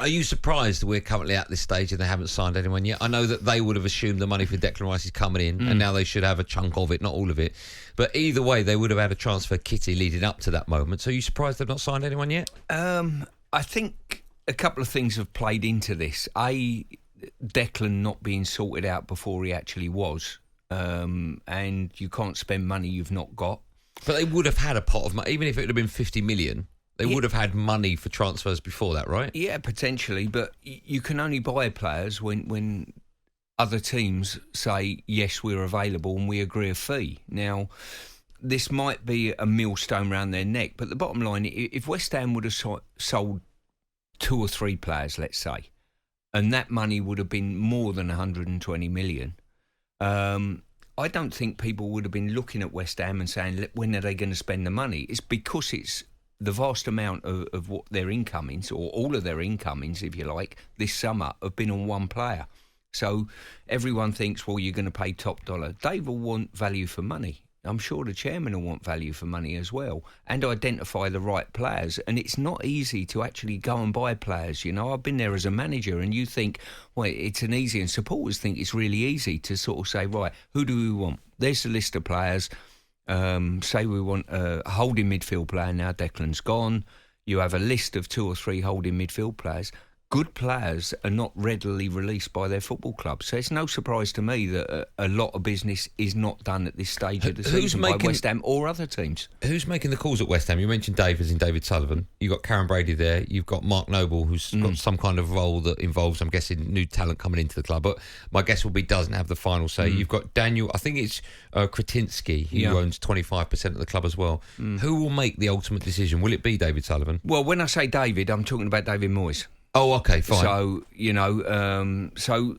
Are you surprised that we're currently at this stage and they haven't signed anyone yet? I know that they would have assumed the money for Declan Rice is coming in, and now they should have a chunk of it, not all of it. But either way, they would have had a transfer kitty leading up to that moment. So are you surprised they've not signed anyone yet? I think a couple of things have played into this. Declan not being sorted out before he actually was. And you can't spend money you've not got. But they would have had a pot of money, even if it would have been 50 million. They would have had money for transfers before that, right? Yeah, potentially, but you can only buy players when other teams say, yes, we're available and we agree a fee. Now, this might be a millstone round their neck, but the bottom line, if West Ham would have sold 2 or 3 players, let's say, and that money would have been more than 120 million, I don't think people would have been looking at West Ham and saying, when are they going to spend the money? It's because it's the vast amount of what their incomings, or all of their incomings, if you like, this summer have been on one player. So everyone thinks, well, you're going to pay top dollar. Dave will want value for money. I'm sure the chairman will want value for money as well, and identify the right players. And it's not easy to actually go and buy players. You know, I've been there as a manager, and you think, well, it's an easy, and supporters think it's really easy to sort of say, right, who do we want? There's the list of players. Say we want a holding midfield player now, Declan's gone. You have a list of 2 or 3 holding midfield players. Good players are not readily released by their football clubs. So it's no surprise to me that a lot of business is not done at this stage of the season by West Ham or other teams. Who's making the calls at West Ham? You mentioned Dave as in David Sullivan. You've got Karen Brady there. You've got Mark Noble, who's got some kind of role that involves, I'm guessing, new talent coming into the club. But my guess will be doesn't have the final say. You've got Daniel, I think it's Kretinsky, who owns 25% of the club as well. Who will make the ultimate decision? Will it be David Sullivan? Well, when I say David, I'm talking about David Moyes. Oh, okay, fine. So, you know, so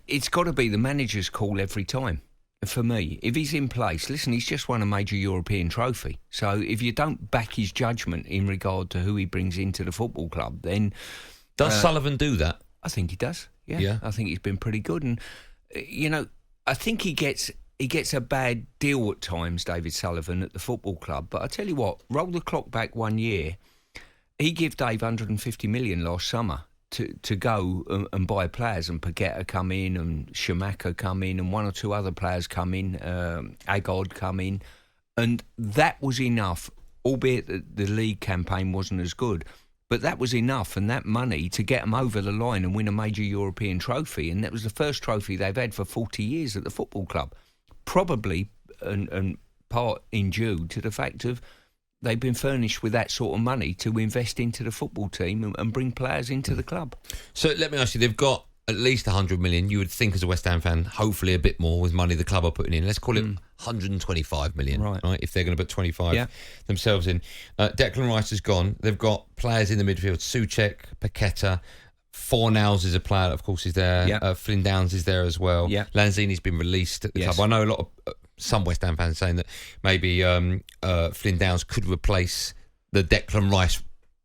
it's got to be the manager's call every time. For me, if he's in place, listen, he's just won a major European trophy. So if you don't back his judgment in regard to who he brings into the football club, then... Does Sullivan do that? I think he does, yeah. I think he's been pretty good. And, you know, I think he gets a bad deal at times, David Sullivan, at the football club. But I tell you what, roll the clock back 1 year... He gave Dave 150 million last summer to go and buy players, and Paqueta come in, and Schumacher come in, and 1 or 2 other players come in, Agod come in, and that was enough, albeit that the league campaign wasn't as good, but that was enough, and that money to get them over the line and win a major European trophy, and that was the first trophy they've had for 40 years at the football club, probably and part in due to the fact of they've been furnished with that sort of money to invest into the football team and bring players into the club. So let me ask you, they've got at least 100 million. You would think as a West Ham fan, hopefully a bit more with money the club are putting in. Let's call it 125 million, right? If they're going to put 25 themselves in. Declan Rice is gone. They've got players in the midfield, Souček, Paqueta, Fornals is a player, of course, is there. Flynn Downs is there as well. Lanzini's been released at the club. I know a lot of... some West Ham fans saying that maybe Flynn Downs could replace the Declan Rice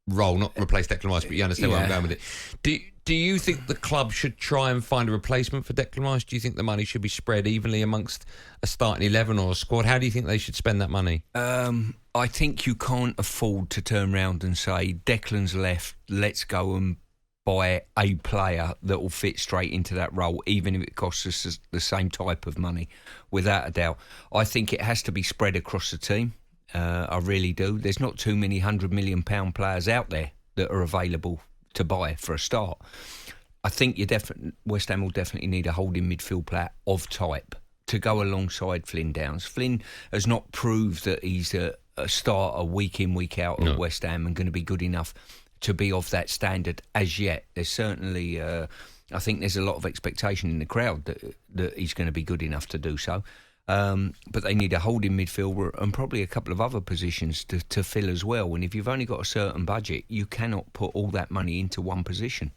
role, not replace Declan Rice, but you understand where I'm going with it. Do you think the club should try and find a replacement for Declan Rice? Do you think the money should be spread evenly amongst a starting 11 or a squad? How do you think they should spend that money? I think you can't afford to turn around and say, Declan's left, let's go and buy a player that will fit straight into that role, even if it costs us the same type of money, without a doubt. I think it has to be spread across the team. I really do. There's not too many £100 million players out there that are available to buy for a start. I think West Ham will definitely need a holding midfield player of type to go alongside Flynn Downs. Flynn has not proved that he's a starter week in, week out at West Ham and going to be good enough to be of that standard as yet. There's certainly, I think there's a lot of expectation in the crowd that he's going to be good enough to do so. But they need a holding midfielder and probably a couple of other positions to fill as well. And if you've only got a certain budget, you cannot put all that money into one position.